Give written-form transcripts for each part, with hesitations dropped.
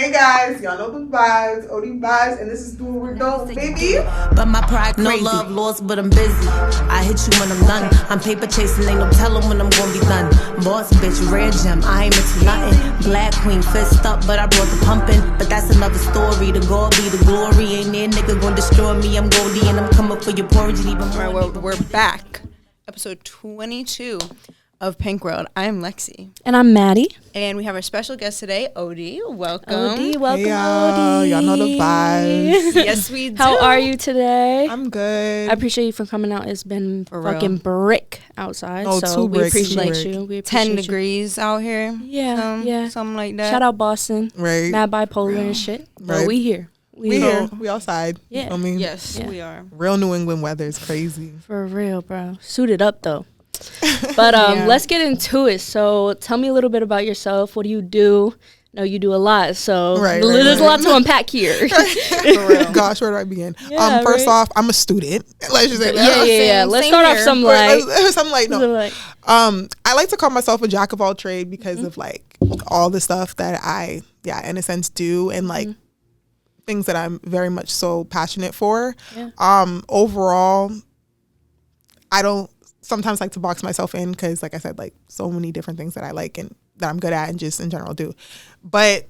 Hey guys, y'all know the vibes, Odee vibes, and this is Do What We're Doing, baby. But my pride crazy. No love lost, but I'm busy. I hit you when I'm done. I'm paper chasing, ain't no telling when I'm gonna be done. Boss bitch, rare gem, I ain't into nothing. Black queen, fist up, but I brought the pumping. But that's another story. The goal be the glory. Ain't there nigga gonna destroy me. I'm Goldie and I'm coming for your porridge. Even more. Right, we're back. Episode 22 of Pink World. I'm Lexi. And I'm Maddie. And we have our special guest today, Odee. Welcome. Odee, welcome, Hey Odee. y'all know the vibes. Yes, we do. How are you today? I'm good. I appreciate you for coming out. It's been For fucking real. brick outside. Oh, so two we bricks, appreciate two you. We 10 appreciate degrees out here. Yeah, yeah. Something like that. Shout out Boston. Right. Mad bipolar and shit. But Right. we here. We here. We outside. Yeah. You know what I mean? Yes, Yeah. we are. Real New England weather is crazy. For real, bro. Suited up, though. But Yeah. let's get into it. So tell me a little bit about yourself. What do you do? No, you do a lot. So there's a lot to unpack here. For real. Gosh, where do I begin? Yeah, First right. off, I'm a student. Let's just say that. Yeah. Let's start off some light. Something like no. Like, I like to call myself a jack of all trade because of like all the stuff that I, in a sense, do and like things that I'm very much so passionate for. Yeah. Overall, I don't sometimes like to box myself in because, like I said, like so many different things that I like and that I'm good at and just in general do. But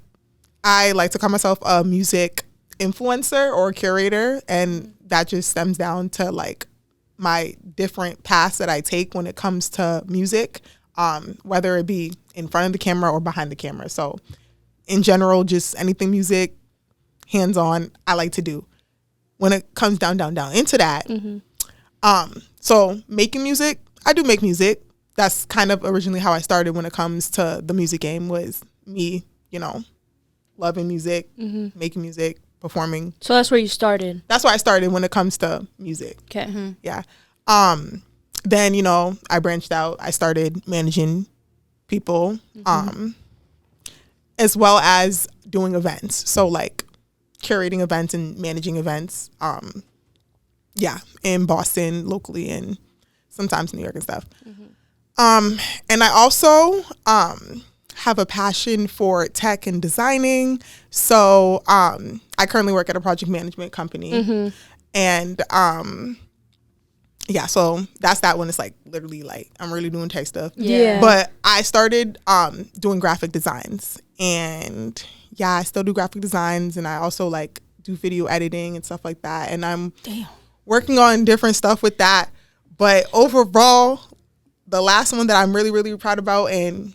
I like to call myself a music influencer or curator, and that just stems down to like my different paths that I take when it comes to music, whether it be in front of the camera or behind the camera. So in general, just anything music, hands-on, I like to do. When it comes down into that, so making music, I do make music. That's kind of originally how I started when it comes to the music game, was me, loving music, making music, performing. so that's where you started. That's why I started when it comes to music. Okay. Yeah. Then, I branched out. I started managing people, as well as doing events. So like curating events and managing events. In Boston, locally, and sometimes New York and stuff. And I also have a passion for tech and designing. So I currently work at a project management company. And so that's that one. It's like literally like I'm really doing tech stuff. Yeah. But I started doing graphic designs, and I still do graphic designs, and I also like do video editing and stuff like that. And I'm working on different stuff with that. But overall, the last one that I'm really, really proud about, and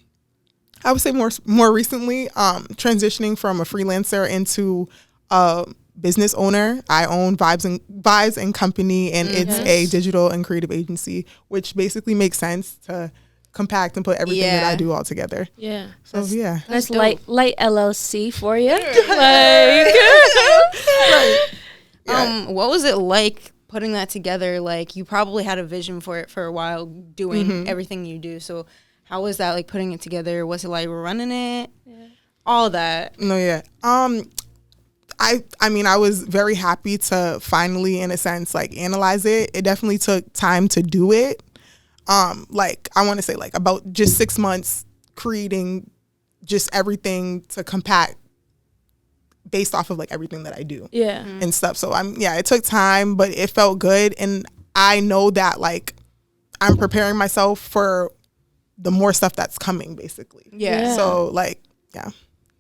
I would say more recently, transitioning from a freelancer into a business owner. I own Vibez and Company, and it's a digital and creative agency, which basically makes sense to compact and put everything that I do all together. Yeah. So That's light LLC for you. What was it like putting that together? Like, you probably had a vision for it for a while, doing everything you do. So how was that, like, putting it together? Was it like running it? Yeah. All that. No, yeah. I mean, I was very happy to finally, in a sense, like analyze it. It definitely took time to do it. Like I want to say like about just 6 months creating just everything to compact based off of like everything that I do. Yeah. And stuff. So it took time, but it felt good. And I know that like I'm preparing myself for the more stuff that's coming basically. Yeah. So like,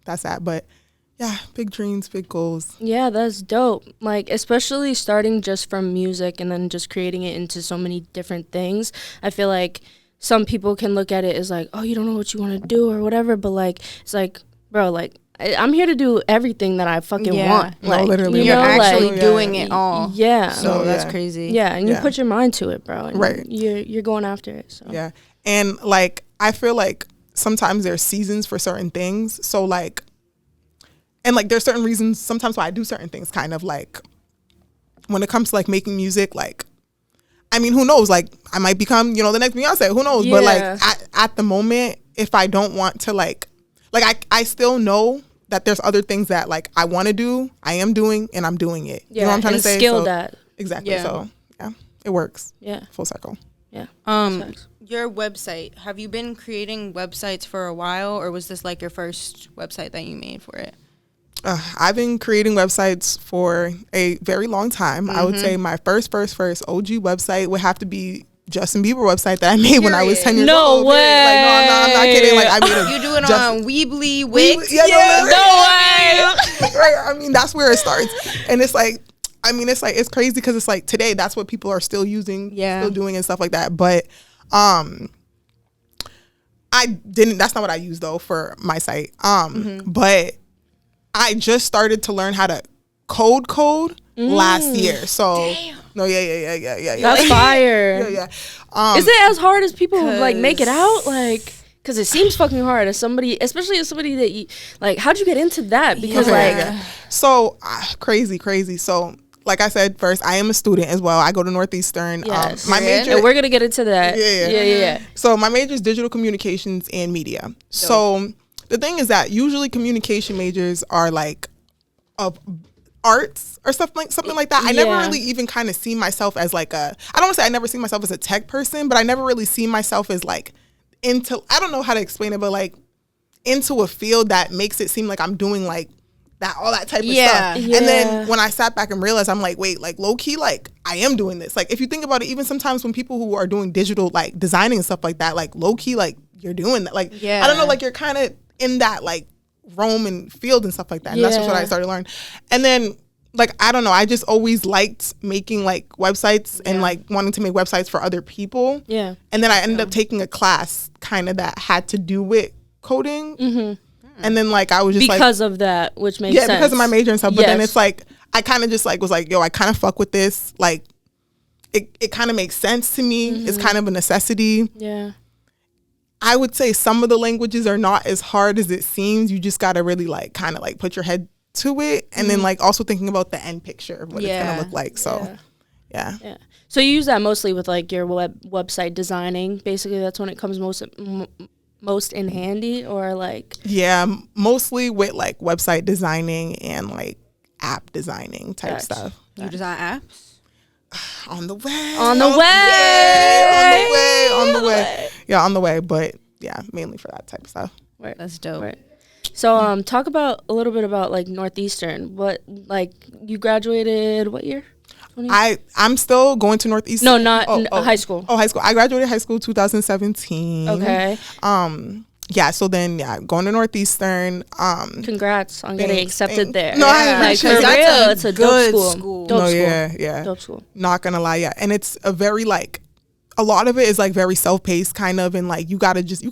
that's that. But big dreams, big goals. Yeah, that's dope. Like, especially starting just from music and then just creating it into so many different things. I feel like some people can look at it as like, oh, you don't know what you want to do or whatever. But like, it's like, bro, like, I'm here to do everything that I fucking want. No, Like, literally. You're actually like, doing it all. Yeah. So that's crazy. Yeah, and you put your mind to it, bro. And Right. You're going after it. So. Yeah. And like, I feel like sometimes there's seasons for certain things. So like, and like there's certain reasons sometimes why I do certain things, kind of like when it comes to like making music, like, I mean, who knows? Like I might become, the next Beyonce, who knows? Yeah. But like at the moment, if I don't want to like I still know that there's other things that like I want to do, I am doing, and I'm doing it. Yeah, you know what I'm trying and to say? skilled at. Exactly. Yeah. So it works. Yeah. Full circle. Yeah. Your website, have you been creating websites for a while, or was this like your first website that you made for it? I've been creating websites for a very long time. I would say my first OG website would have to be Justin Bieber website that I made when I was 10 years old. No way. Like, no, I'm not kidding. Like, I mean, You do it on Weebly, Wix? Yeah, No way. Right. I mean, that's where it starts. And it's like, I mean, it's crazy because it's like today, that's what people are still using, still doing and stuff like that. But that's not what I use though for my site. But I just started to learn how to code last year. So no, yeah. That's fire. Yeah. Is it as hard as people like make it out? Like, because it seems fucking hard as somebody, especially as somebody that you like. How'd you get into that? Because so crazy. So like I said first, I am a student as well. I go to Northeastern. Yes. My major, and we're gonna get into that. Yeah. So my major is digital communications and media. Dope. So the thing is that usually communication majors are like of arts or something like that. I never really even kind of see myself as like I don't want to say I never see myself as a tech person, but I never really see myself as like into, I don't know how to explain it, but like into a field that makes it seem like I'm doing like that, all that type of stuff. And then when I sat back and realized, I'm like, wait, like low key, like I am doing this. Like if you think about it, even sometimes when people who are doing digital like designing and stuff like that, like low key, like you're doing that. Like I don't know, like you're kind of in that like realm and field and stuff like that. And that's just what I started learning. And then like, I don't know, I just always liked making like websites and like wanting to make websites for other people. Yeah. And then I ended up taking a class kind of that had to do with coding. And then like I was just because of that, which makes sense. Yeah, because of my major and stuff. But then it's like, I kind of just like was like, yo, I kind of fuck with this. Like it kind of makes sense to me. It's kind of a necessity. Yeah. I would say some of the languages are not as hard as it seems. You just got to really like kind of like put your head to it. And then like also thinking about the end picture of what it's going to look like. So yeah. So you use that mostly with like your website designing. Basically, that's when it comes most in handy, or like? Yeah, mostly with like website designing and like app designing type stuff. You design apps? On the way. On the way. Yeah, on the way. But yeah, mainly for that type of stuff. Right. That's dope. Right. So talk about a little bit about like Northeastern. What, like, you graduated what year? I'm still going to Northeastern. No, not high school. Oh, high school. I graduated high school 2017. Okay. Yeah, so then going to Northeastern. Congrats on getting accepted there. No, like for real, it's a dope school. Dope school. Yeah. Dope school. Not gonna lie, and it's a very like, a lot of it is like very self-paced kind of, and like you gotta just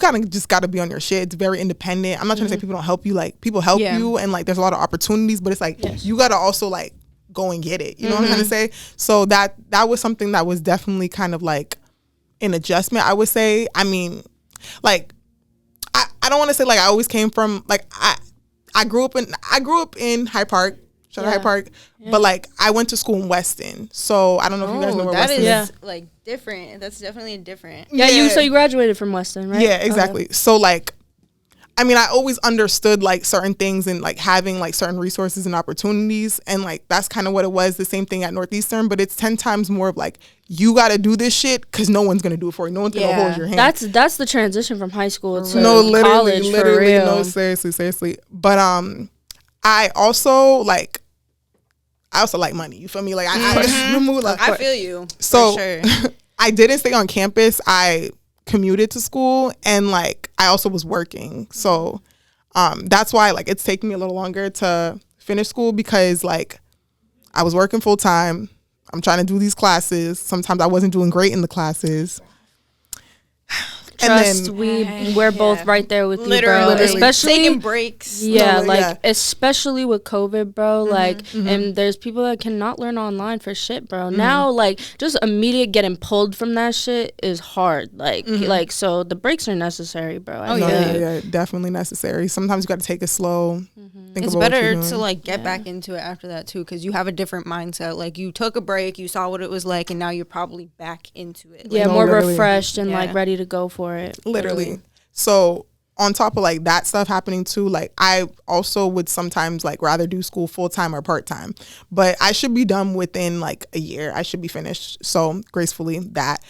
gotta be on your shit. It's very independent. I'm not trying to say people don't help you. Like people help you, and like there's a lot of opportunities, but it's like you gotta also like go and get it. You know what I'm trying to say? So that was something that was definitely kind of like an adjustment, I would say. I mean, like I don't want to say like I always came from like I grew up in Hyde Park. Shout out Hyde Park. But like I went to school in Weston. So I don't know if you guys know where Weston is. That is like different. That's definitely different. Yeah, so you graduated from Weston, right? Yeah, exactly. Okay. So like, I mean, I always understood like certain things and like having like certain resources and opportunities, and like that's kind of what it was. The same thing at Northeastern, but it's 10 times more of like you got to do this shit because no one's gonna do it for you. No one's gonna hold your hand. That's the transition from high school to college. Literally, for real. No, seriously. But I also like money. You feel me? Like I feel you. So for sure. I didn't stay on campus. I commuted to school, and like I also was working, so that's why like it's taking me a little longer to finish school, because like I was working full time. I'm trying to do these classes. Sometimes I wasn't doing great in the classes. Trust, we're both right there with you, bro. Especially taking breaks. Especially with COVID, bro. And there's people that cannot learn online for shit, bro. Now, like, just immediate getting pulled from that shit is hard. Like, so the breaks are necessary, bro. Yeah, definitely necessary. Sometimes you got to take it slow. It's better to like get back into it after that too, because you have a different mindset. Like you took a break, you saw what it was like, and now you're probably back into it. Like, more refreshed and like ready to go for it. Literally. So on top of like that stuff happening too, like I also would sometimes like rather do school full-time or part-time, but I should be done within like a year. I should be finished. So gracefully that.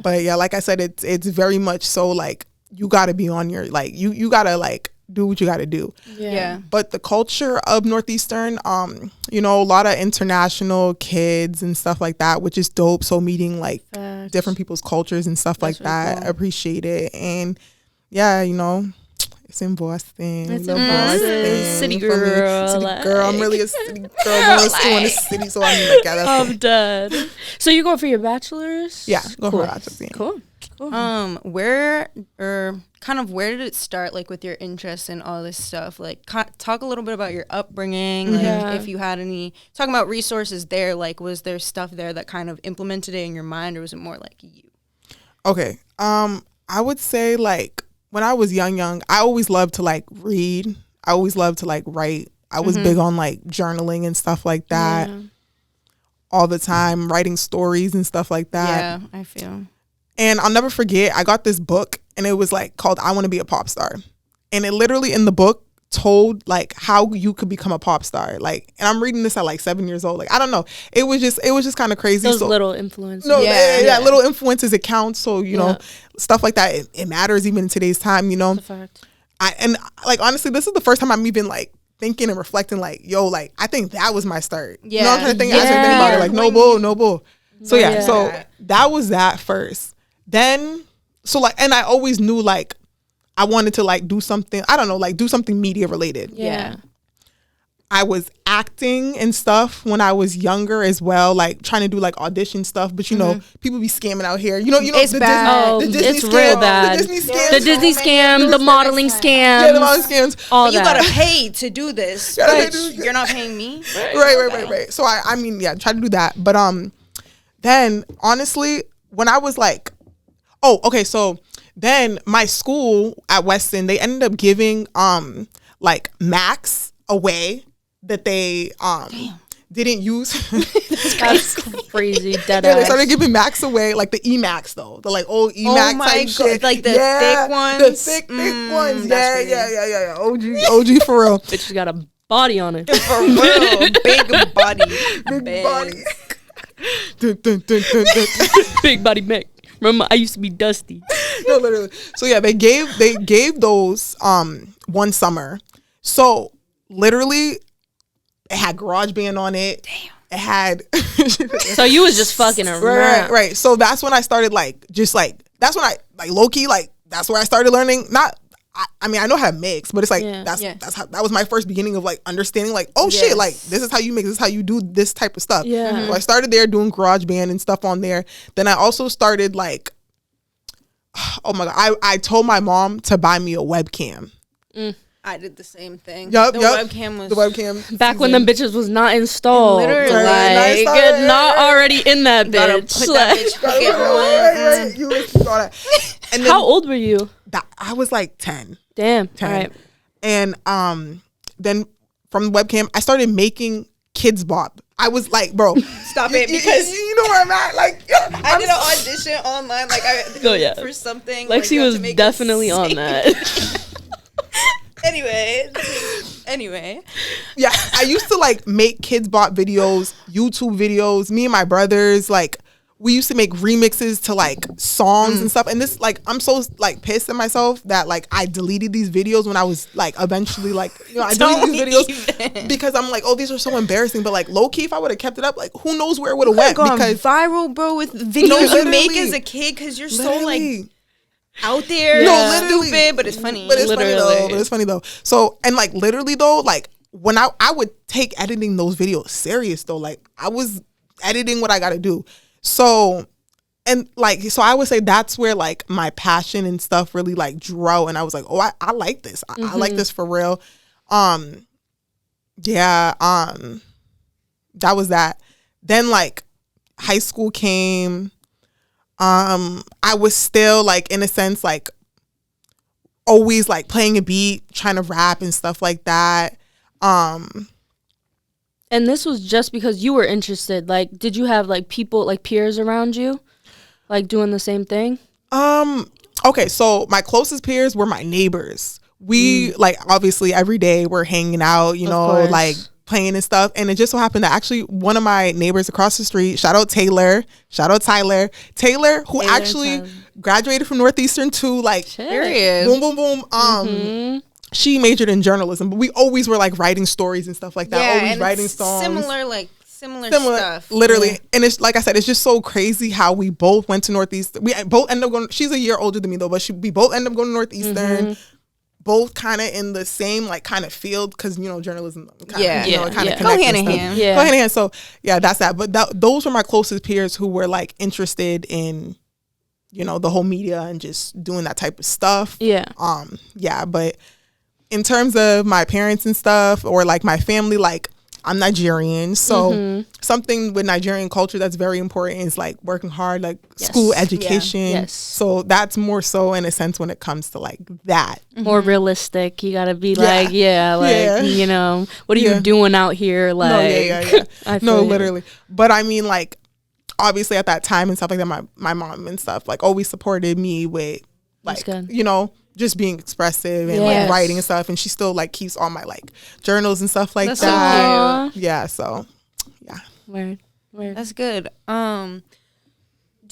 But yeah, like I said, it's very much so like you got to be on your, like you got to like do what you got to do. Yeah. But the culture of Northeastern, you know, a lot of international kids and stuff like that, which is dope. So meeting like different people's cultures and stuff like that, cool. I appreciate it. And yeah, you know, it's in Boston. It's We in love Boston. City You feel me? girl, City like- girl. I'm really a city girl. I'm in school in the city, so I mean, like, yeah, that's I'm dead. So you going for your bachelor's? yeah, go Cool. for bachelor's. Yeah. Cool. Where did it start, like, with your interest in all this stuff? Like, talk a little bit about your upbringing, like, Yeah. if you had any, talking about resources there, like, was there stuff there that kind of implemented it in your mind, or was it more like you? Okay. I would say, like, when I was young, I always loved to, like, read. I always loved to, like, write. I was big on, like, journaling and stuff like that all the time, writing stories and stuff like that. Yeah, I feel. And I'll never forget, I got this book, and it was, like, called I Want to Be a Pop Star. And it literally, in the book, told, like, how you could become a pop star. Like, and I'm reading this at, like, 7 years old. Like, I don't know. It was just kind of crazy. Those so, little influences. no, Yeah. little influences, it counts. So, you know, stuff like that, it matters even in today's time, you know. That's a fact. And like, honestly, this is the first time I'm even like thinking and reflecting, like, yo, like, I think that was my start. Yeah. You know what I'm trying to think? Yeah. I started thinking about it, like, no bull. So yeah, Yeah. so that was that first. Then, so like, and I always knew, like, I wanted to, like, do something, I don't know, like, do something media related. Yeah. I was acting and stuff when I was younger as well, like trying to do like audition stuff. But you know, people be scamming out here. You know, It's the bad. Disney, the Disney It's scam, real bad. The Disney scam, The Disney scam, the modeling scams. yeah, the modeling scams. All But you that. gotta pay to do this. Gotta pay But to do- you're not paying me. Right. So I mean, yeah, try to do that. But then honestly, when I was like, so then my school at Weston, they ended up giving like Macs away that they didn't use. That's crazy. Dead Yeah, they ass. started giving Macs away, like the Emacs though, the like old Emacs my type God, shit, like the yeah, thick ones? the thick ones. That's Yeah. OG for real. Bitch got a body on it. For real. Big body. Big body. Dun, dun, dun, dun, dun. Big body Mick. Remember, I used to be Dusty. No, literally. So yeah, they gave those one summer. So literally, it had GarageBand on it. Damn. It had. So you was just fucking around. Right. So that's when I started that's when I like low key, like, that's where I started learning. I mean, I know how to mix, but it's like Yeah. that was my first beginning of like understanding, like, oh shit, like this is how you mix, this is how you do this type of stuff. Yeah. So I started there doing GarageBand and stuff on there. Then I also started like, oh my god, I told my mom to buy me a webcam. I did the same thing. Yup. The webcam was the webcam Back when them bitches was not installed. Literally. Right. Like, not already in that gotta bitch. put that Like, bitch fucking on. Right. You saw that. And then how old were you? I was like 10. Damn. 10. All right. And then from the webcam, I started making Kids Bop. I was like, bro, Stop it, because you know where I'm at. Like, I did an audition online, like for something. Lexi you have was to make definitely us on sing. that. Anyway. yeah, I used to like make Kids Bop videos, YouTube videos. Me and my brothers, like, we used to make remixes to like songs and stuff. And this, like, I'm so like pissed at myself that like I deleted these videos when I was like eventually like, you know, I deleted these videos because I'm like, oh, these are so embarrassing. But like low key, if I would have kept it up, like, who knows where it would have went? Gone Because viral, bro, with videos you make literally. as a kid because you're so literally. like out there, literally. stupid, but it's funny. But it's Literally. funny though. So, and like literally though, like when I would take editing those videos serious though, like I was editing what I got to do. So, and like, so I would say that's where like my passion and stuff really like drew out. And I was like, oh, I like this. I like this for real. That was that. Then like high school came. I was still like, in a sense, like always like playing a beat, trying to rap and stuff like that. And this was just because you were interested. Like, did you have like people, like peers around you, like doing the same thing? Okay, so my closest peers were my neighbors. We like obviously every day we're hanging out, you know, course. like playing and stuff. And it just so happened that actually one of my neighbors across the street, shout out Tyler, who actually graduated from Northeastern too, like Period. boom. she majored in journalism, but we always were like writing stories and stuff like that. Yeah, always and writing it's songs. Similar stuff. Literally. And it's like I said, it's just so crazy how we both went to Northeastern. We both ended up going, she's a year older than me though, but we both ended up going to Northeastern. Both kind of in the same like kind of field, because you know journalism kind of go hand in hand. Go hand in hand. So yeah, that's that. But those were my closest peers who were like interested in, you know, the whole media and just doing that type of stuff. But in terms of my parents and stuff, or like my family, like I'm Nigerian, so something with Nigerian culture that's very important is like working hard, like school education. So that's more so in a sense when it comes to like that. More realistic. You gotta be like, you know, what are you doing out here? Like, no, literally. But I mean, like, obviously at that time and stuff like that, my mom and stuff like always supported me with like, you know, just being expressive and like writing and stuff, and she still like keeps all my like journals and stuff like that. So yeah, so yeah. Word. That's good. Do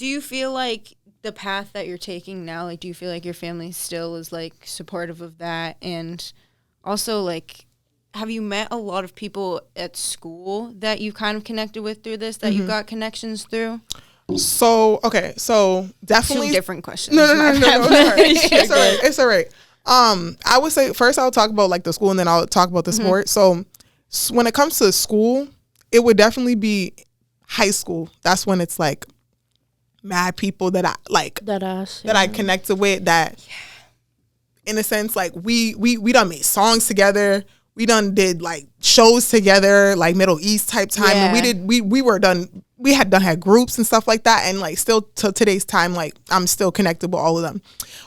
you feel like the path that you're taking now, like do you feel like your family still is like supportive of that? And also like, have you met a lot of people at school that you kind of connected with through this, that you got connections through? So definitely 2 different questions. No. It's all right. I would say first I'll talk about like the school, and then I'll talk about the sport. So when it comes to school, it would definitely be high school. That's when it's like mad people that I like that I connected with, that in a sense like we done made songs together. We done did like shows together, like Middle East type time. And we had groups and stuff like that. And like still to today's time, like I'm still connected with all of them.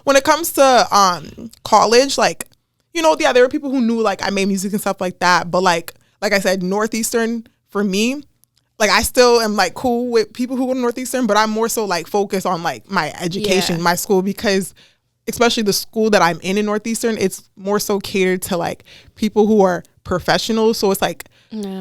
When it comes to college, like, you know, there were people who knew like I made music and stuff like that. But like I said, Northeastern for me, like I still am like cool with people who go to Northeastern, but I'm more so like focused on like my education, my school, because especially the school that I'm in Northeastern, it's more so catered to like people who are professionals. So it's like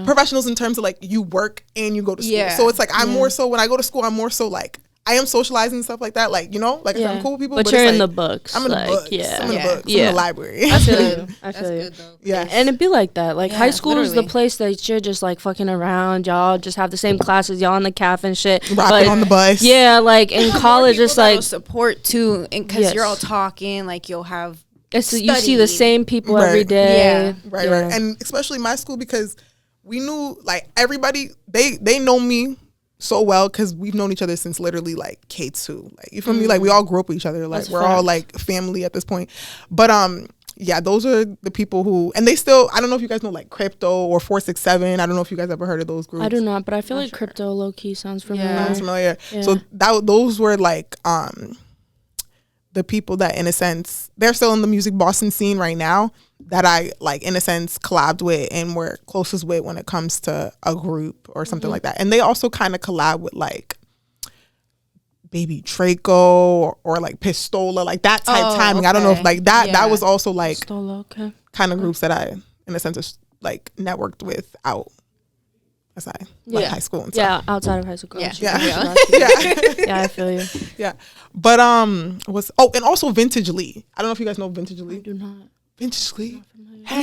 professionals in terms of like you work and you go to school. So it's like I'm more so, when I go to school, I'm more so like I am socializing and stuff like that. Like, you know, like I'm cool with people. But you're in like, the books. I'm in the books. I'm in the books. I'm in the library. I feel you. I feel That's you. good though. Yeah. And it'd be like that. Like high school is the place that you're just like fucking around. Y'all just have the same classes. Y'all on the calf and shit. Rocking on the bus. Yeah, like in college it's like support too, and because you're all talking, like you'll have you see the same people every day. Right. And especially my school, because we knew like everybody, they know me so well because we've known each other since literally like K2. Like, you feel me? Like we all grew up with each other. Like we're all like family at this point. But those are the people who, and they still, I don't know if you guys know like Crypto or 467. I don't know if you guys ever heard of those groups. I do not, but I feel like Crypto low key sounds familiar. Sounds familiar. Yeah. So those were like the people that in a sense, they're still in the music Boston scene right now, that I like in a sense collabed with and were closest with when it comes to a group or something like that. And they also kind of collab with like Baby Draco or like Pistola, like that type timing. I don't know if like that was also like Pistola, kind of groups that I in a sense like networked with out aside like high school and stuff. Yeah, outside of high school. Yeah, I feel you. Yeah, but and also Vintage Lee. I don't know if you guys know Vintage Lee. I do not. Vintage Lee.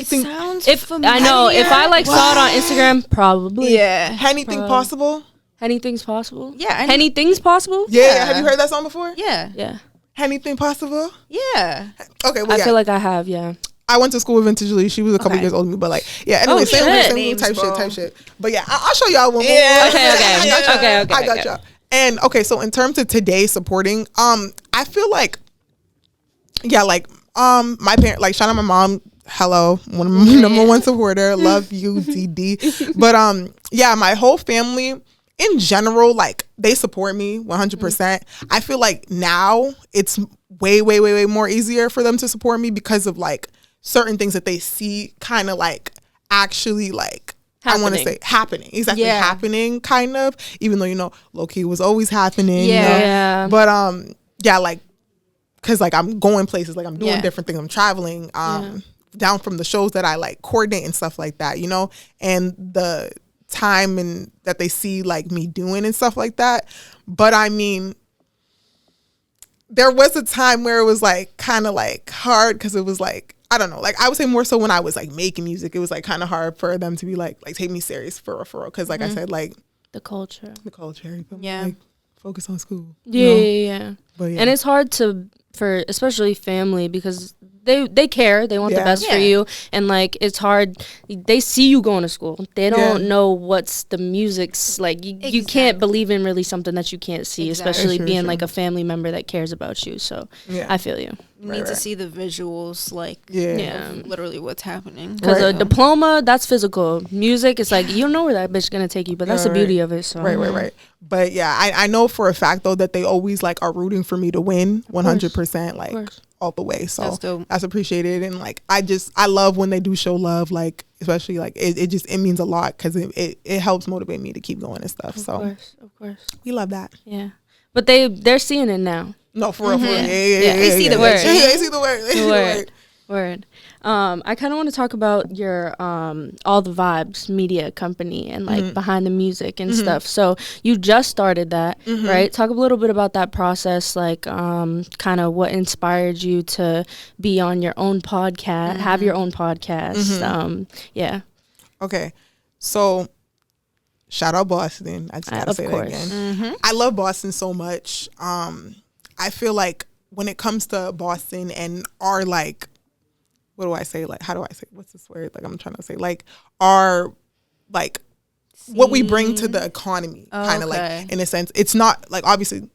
Sounds familiar. I know if I like saw it on Instagram, probably. Yeah. Anything Possible. Anything's possible. Yeah. Anything's possible. Yeah. Have you heard that song before? Yeah. Anything Possible. Yeah. Okay. Well, I feel like I have. Yeah. I went to school with Vintage Lee. She was a couple years older than me, but like, anyway, same type shit. But yeah, I'll show y'all one more. Okay. I got y'all. And okay, so in terms of today supporting, I feel like, my parent, like shout out my mom. Hello, one of my number one supporter. Love you, DD. But my whole family in general, like they support me 100%. I feel like now it's way more easier for them to support me because of like certain things that they see kind of like actually like happening. I want to say happening. Exactly happening kind of, even though, you know, low key was always happening. Yeah. You know? But like, cause like I'm going places, like I'm doing different things. I'm traveling down from the shows that I like coordinate and stuff like that, you know, and the time and that they see like me doing and stuff like that. But I mean, there was a time where it was like kind of like hard because it was like I don't know. Like I would say more so when I was like making music, it was like kind of hard for them to be like take me serious for real. Because like I said, like the culture. Yeah. Like, focus on school. Yeah. But yeah. And it's hard for especially family because they care. They want the best for you. And like it's hard. They see you going to school. They don't know what's the music's like. You can't believe in really something that you can't see, especially being like a family member that cares about you. So I feel you. You need to see the visuals, like literally what's happening. Because a diploma, that's physical. Music, it's like you don't know where that bitch is gonna take you, but that's the beauty of it. So right. But yeah, I know for a fact though that they always like are rooting for me to win 100%, like all the way. So that's appreciated, and like I love when they do show love, like especially like it means a lot because it helps motivate me to keep going and stuff. Of course, we love that. Yeah, but they're seeing it now. No, for real. Yeah. They see the word. They see the word. I kind of want to talk about your All the Vibes media company and like behind the music and stuff. So you just started that, right? Talk a little bit about that process, like kind of what inspired you to be on your own podcast, have your own podcast. Okay, so shout out Boston. I just gotta say that again. I love Boston so much. I feel like when it comes to Boston and our like, what do I say? Like, how do I say? What's this word? Like, I'm trying to say like our like what we bring to the economy, kind of like in a sense. It's not like obviously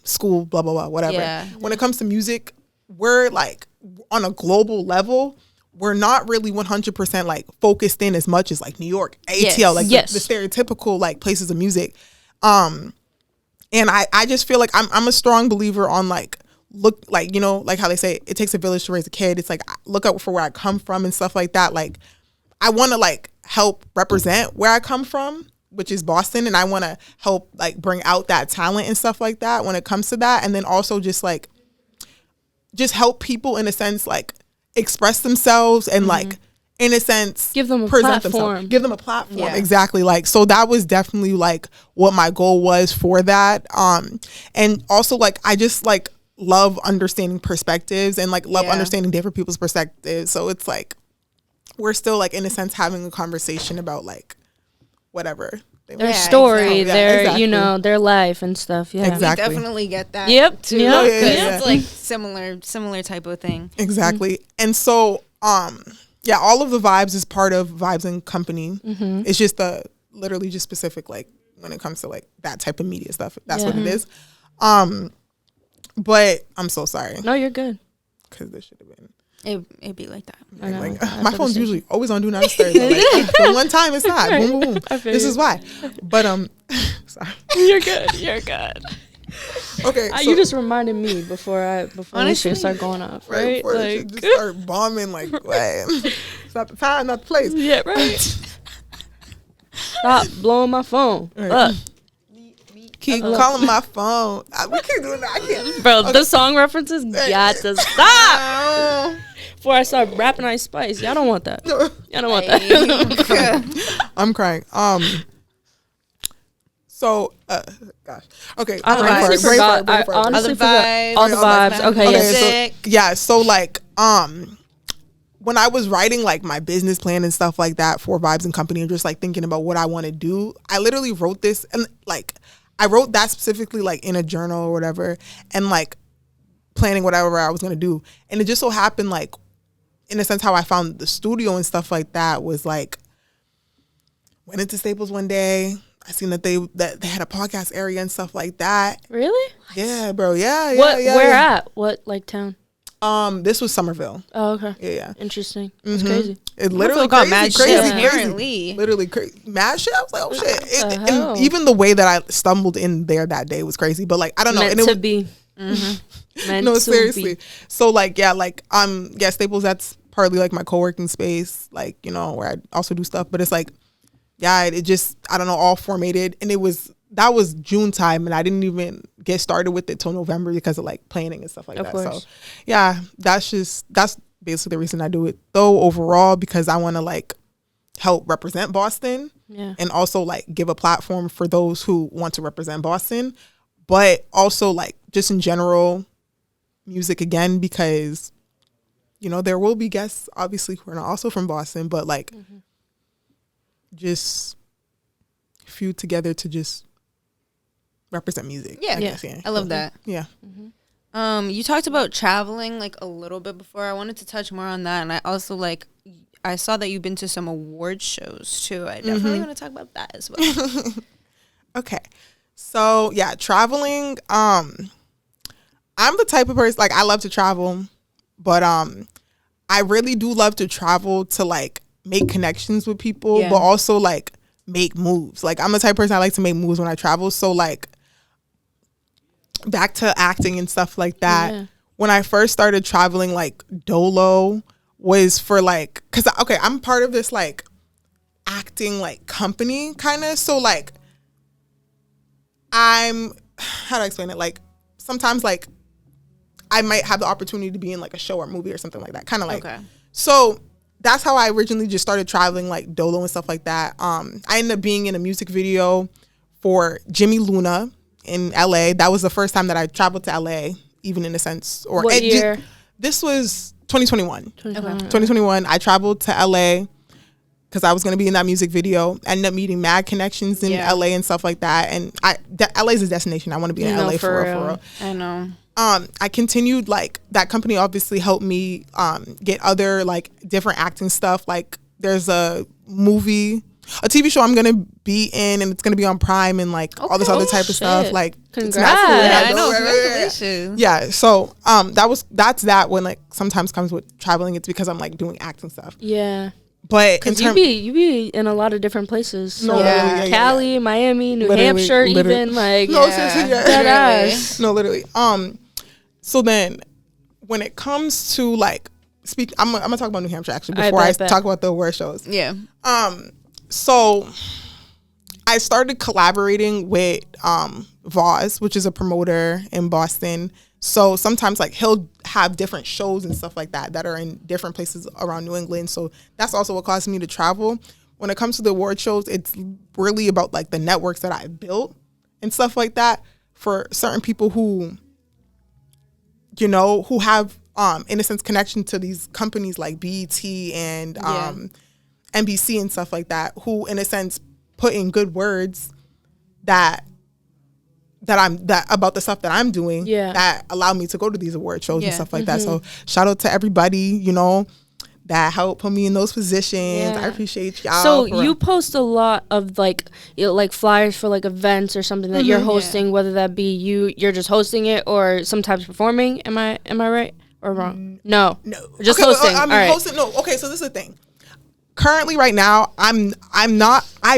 school, blah blah blah, whatever. Yeah. When it comes to music, we're like on a global level. We're not really 100% like focused in as much as like New York, ATL, like the stereotypical like places of music. And I just feel like I'm a strong believer on like look like, you know, like how they say it takes a village to raise a kid. It's like look out for where I come from and stuff like that. Like I want to like help represent where I come from, which is Boston, and I want to help like bring out that talent and stuff like that when it comes to that, and then also just help people in a sense like express themselves and like in a sense give them a platform. Give them a platform. Exactly. Like so that was definitely like what my goal was for that. And also like I just like love understanding perspectives and like love understanding different people's perspectives. So it's like we're still like in a sense having a conversation about like whatever their story, their you know, their life and stuff. Yeah, exactly. We definitely get that. Yep. Too. It's like similar type of thing. Exactly. And so all of the Vibes is part of Vibes and Company. It's just literally just specific like when it comes to like that type of media stuff. That's what it is. But I'm so sorry. No, you're good. Because this should have been. It'd be like that. Like, my phone's usually always on Do Not Disturb. But one time it's not. Boom, boom, boom. This is why. But sorry. You're good. You're good. Okay. So, you just reminded me before we should start going off, right? Like just start bombing. Like, what? It's not the time, not the place. Yeah, right. Stop blowing my phone up. Keep calling my phone. We keep doing that. I can't. Bro, the song references got to stop. Before I start rapping Ice Spice. Y'all don't want that. Y'all don't want that. I'm crying. So, gosh. Okay. I honestly forgot. I honestly forgot. All the vibes. Okay, so like, when I was writing like my business plan and stuff like that for Vibes and Company and just like thinking about what I want to do, I literally wrote this and like, I wrote that specifically like in a journal or whatever and like planning whatever I was going to do. And it just so happened like, in a sense, how I found the studio and stuff like that was like, went into Staples one day. I seen that they had a podcast area and stuff like that. Really? Yeah, bro. Yeah. Where at? What like town? This was Somerville. Oh, okay. Yeah. Interesting. It's crazy. It literally got mad shit. Apparently, literally mad shit. I was like, oh shit. And even the way that I stumbled in there that day was crazy. But like, I don't know. Meant to be. No, seriously. So like, Staples. That's partly like my co-working space. Like, you know, where I also do stuff. But it's like, it just, I don't know, all formatted. And that was June time, and I didn't even get started with it till November because of like planning and stuff like that. Course. So yeah, that's basically the reason I do it though overall, because I want to like help represent Boston and also like give a platform for those who want to represent Boston, but also like just in general music again, because you know, there will be guests obviously who are not also from Boston, but like just feud together to just represent music. Yeah, I guess, I love that. Yeah. You talked about traveling like a little bit before. I wanted to touch more on that, and I also like I saw that you've been to some award shows too. I definitely want to talk about that as well. Okay, so yeah, traveling. I'm the type of person, like, I love to travel, but I really do love to travel to like make connections with people, but also like make moves. Like, I'm the type of person I like to make moves when I travel. So like, back to acting and stuff like that. Yeah. When I first started traveling, like, Dolo was for like, cause okay, I'm part of this like acting like company kind of. So like, how do I explain it? Like, sometimes like I might have the opportunity to be in like a show or movie or something like that. Kind of like, so that's how I originally just started traveling, like Dolo and stuff like that. I ended up being in a music video for Jimmy Luna in LA. That was the first time that I traveled to LA, even in a sense. Or what year? This was 2021. 2021. I traveled to LA because I was going to be in that music video. Ended up meeting mad connections in LA and stuff like that. And LA is a destination. I want to be in LA for real. I know. I continued, like, that company obviously helped me get other like different acting stuff. Like, there's a TV show I'm gonna be in, and it's gonna be on Prime and like all this other type of stuff. Like, congrats! I know, congratulations. Yeah, so that's that. When like sometimes comes with traveling, it's because I'm like doing acting stuff. Yeah. But you be in a lot of different places. So Cali, Miami, New Hampshire, even like seriously, no, literally. So then, when it comes to like I'm gonna talk about New Hampshire actually before I talk about the award shows. Yeah. So I started collaborating with Vibez, which is a promoter in Boston. So sometimes like he'll have different shows and stuff like that are in different places around New England. So that's also what caused me to travel. When it comes to the award shows, it's really about like the networks that I built and stuff like that for certain people who, you know, who have in a sense connection to these companies like BET and NBC and stuff like that, who in a sense put in good words that about the stuff that I'm doing that allowed me to go to these award shows and stuff like that. So shout out to everybody, you know, that helped put me in those positions. I appreciate y'all. So you post a lot of like, you know, like flyers for like events or something that you're hosting, whether that be you're just hosting it or sometimes performing. Am I right or wrong? No. Just hosting. Hosting. No. Okay. So this is the thing. Currently, right now, I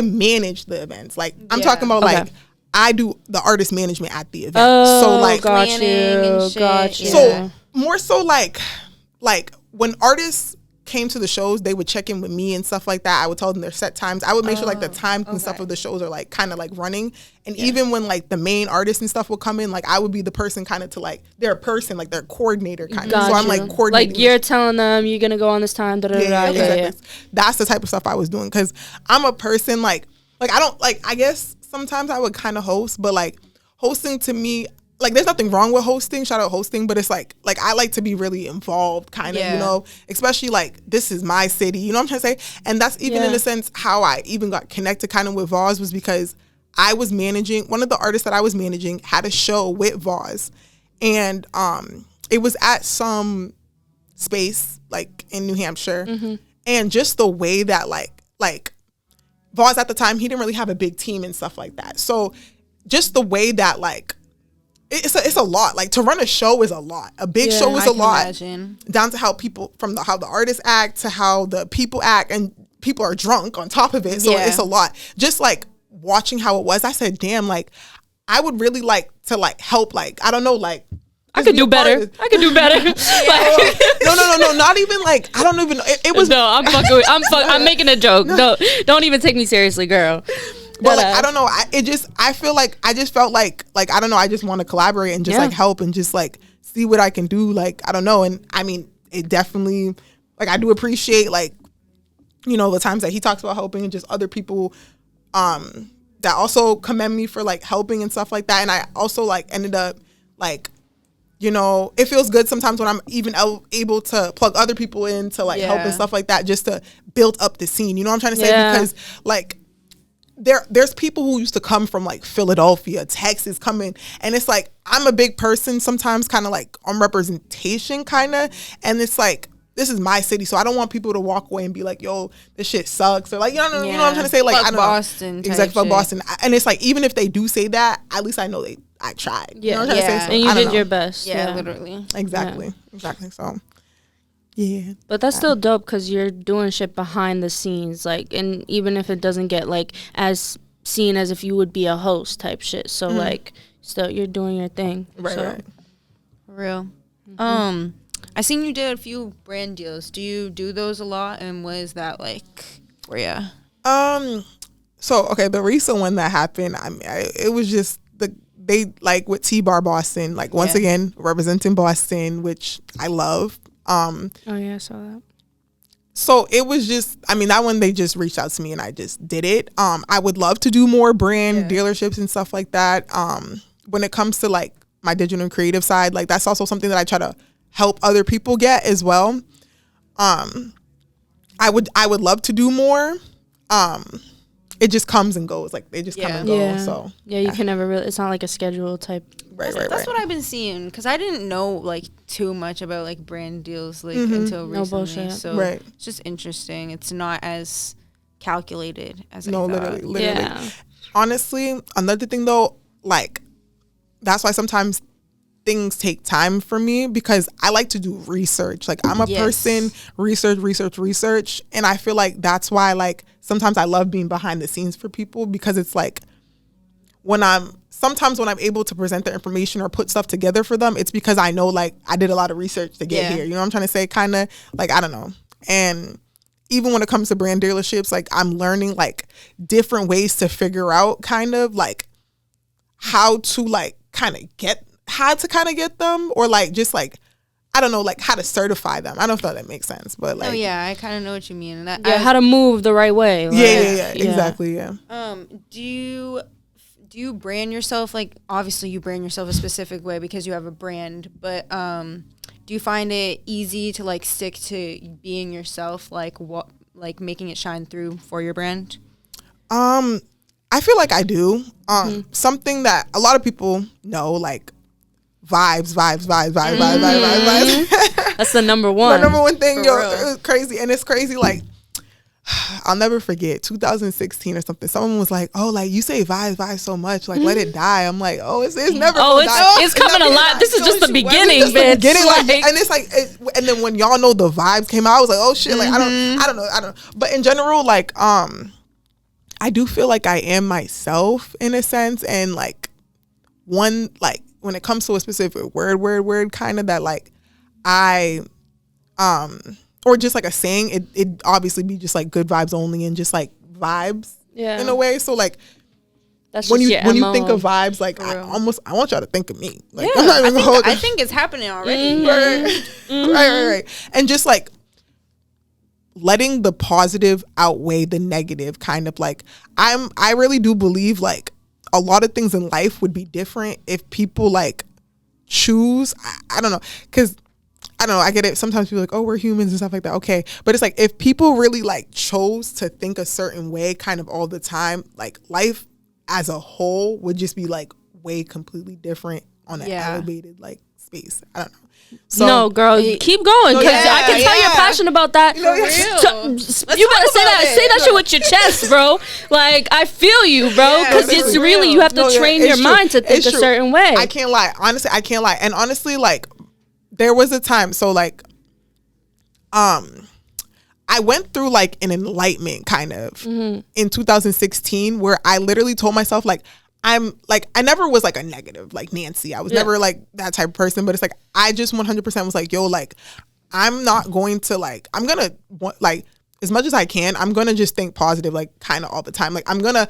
manage the events. Like, I'm talking about like, I do the artist management at the event. Oh, so like, got you. So more so like when artists came to the shows, they would check in with me and stuff like that. I would tell them their set times. I would make sure like the times and stuff of the shows are like kind of like running. And even when like the main artists and stuff would come in, like I would be the person kind of to like their person, like their coordinator kind of. So I'm like coordinating. Like you're telling them you're gonna go on this time. Yeah. That's the type of stuff I was doing because I'm a person like I don't like. I guess sometimes I would kind of host, but like hosting to me. Like, there's nothing wrong with hosting, shout out hosting, but it's like I like to be really involved, kind of, you know, especially like this is my city, you know what I'm trying to say? And that's even in a sense how I even got connected kind of with Vibez was because I was managing, one of the artists that I was managing had a show with Vibez, and it was at some space like in New Hampshire, and just the way that like Vibez at the time, he didn't really have a big team and stuff like that, so just the way that like it's a lot. Like to run a show is a lot. A big show is a lot. Imagine. Down to how people how the artists act to how the people act, and people are drunk on top of it. So it's a lot. Just like watching how it was, I said, damn, like I would really like to like help. Like I don't know, like I could do better. No. Not even like I don't even. It was no. I'm making a joke. No, don't even take me seriously, girl. But like I don't know, I just felt like I don't know, I just want to collaborate and just like help and just like see what I can do, like I don't know. And I mean, it definitely like I do appreciate like, you know, the times that he talks about helping and just other people that also commend me for like helping and stuff like that. And I also like ended up like you know, it feels good sometimes when I'm even able to plug other people in to like help and stuff like that, just to build up the scene. You know what I'm trying to say? Because like there's people who used to come from like Philadelphia, Texas, coming, and it's like I'm a big person sometimes, kind of like on representation, kind of, and it's like, this is my city, so I don't want people to walk away and be like, "Yo, this shit sucks," or like, you know what I'm trying to say? Like, fuck I don't Boston, know, exactly, fuck Boston. And it's like, even if they do say that, at least I know I tried. Yeah, you know what I'm trying to say? So, and you did your best. Yeah, literally. Exactly. So, yeah. But that's still dope because you're doing shit behind the scenes, like, and even if it doesn't get like as seen as if you would be a host type shit. So like, still you're doing your thing. Right. So. For real. I seen you did a few brand deals. Do you do those a lot? And what is that like for you? So, okay, the recent one that happened, I mean, it was just they like with T-Bar Boston, like once again, representing Boston, which I love. Oh yeah, I saw that. So it was just, I mean, that one, they just reached out to me and I just did it. I would love to do more brand dealerships and stuff like that. When it comes to like my digital and creative side, like that's also something that I try to help other people get as well. I would love to do more. It just comes and goes, like they just come and go. So you can never really, it's not like a schedule type. That's what I've been seeing, because I didn't know like too much about like brand deals like until recently. Bullshit. So it's just interesting. It's not as calculated as I thought. Literally. Yeah. Honestly, another thing though, like that's why sometimes things take time for me, because I like to do research. Like I'm a person, research. And I feel like that's why like sometimes I love being behind the scenes for people, because it's like when I'm able to present the information or put stuff together for them, it's because I know like I did a lot of research to get here. You know what I'm trying to say? Kind of like, I don't know. And even when it comes to brand dealerships, like I'm learning like different ways to figure out kind of like how to get them, or like just like I don't know, like how to certify them. I don't know if that makes sense, but like I kind of know what you mean. And how to move the right way. Like, exactly. Do you brand yourself, like obviously you brand yourself a specific way because you have a brand, but do you find it easy to like stick to being yourself, like what, like making it shine through for your brand? I feel like I do. Something that a lot of people know, like vibes. That's the number one. The number one thing, it was crazy. And it's crazy, like I'll never forget 2016 or something. Someone was like, "Oh, like you say vibes so much, like let it die." I'm like, "Oh, it's never. It's coming alive. This is just the beginning, bitch." And it's like, and then when y'all know the vibes came out, I was like, "Oh shit!" Like I don't know. But in general, like I do feel like I am myself in a sense, and like when it comes to a specific word kind of that like I or just like a saying, it obviously be just like good vibes only, and just like vibes in a way. So like that's when you think of vibes, like I want y'all to think of me. Like, I think it's happening already. Right. And just like letting the positive outweigh the negative, kind of like I really do believe like a lot of things in life would be different if people like choose. I don't know, because I don't know, I get it. Sometimes people are like, oh, we're humans and stuff like that. Okay. But it's like, if people really like chose to think a certain way kind of all the time, like life as a whole would just be like way completely different on an elevated like space. I don't know. So, no, girl, keep going, because I can tell you're passionate about that. You better say that shit with your chest, bro. Like, I feel you, bro, because it's really, you have to train your mind to think a certain way. I can't lie. Honestly, I can't lie. And honestly, like, there was a time, so like, I went through like an enlightenment kind of in 2016, where I literally told myself like, I'm like, I never was like a negative like Nancy. I was never like that type of person, but it's like I just 100% was like, yo, like I'm not going to like, I'm gonna like as much as I can, I'm gonna just think positive like kind of all the time. Like I'm gonna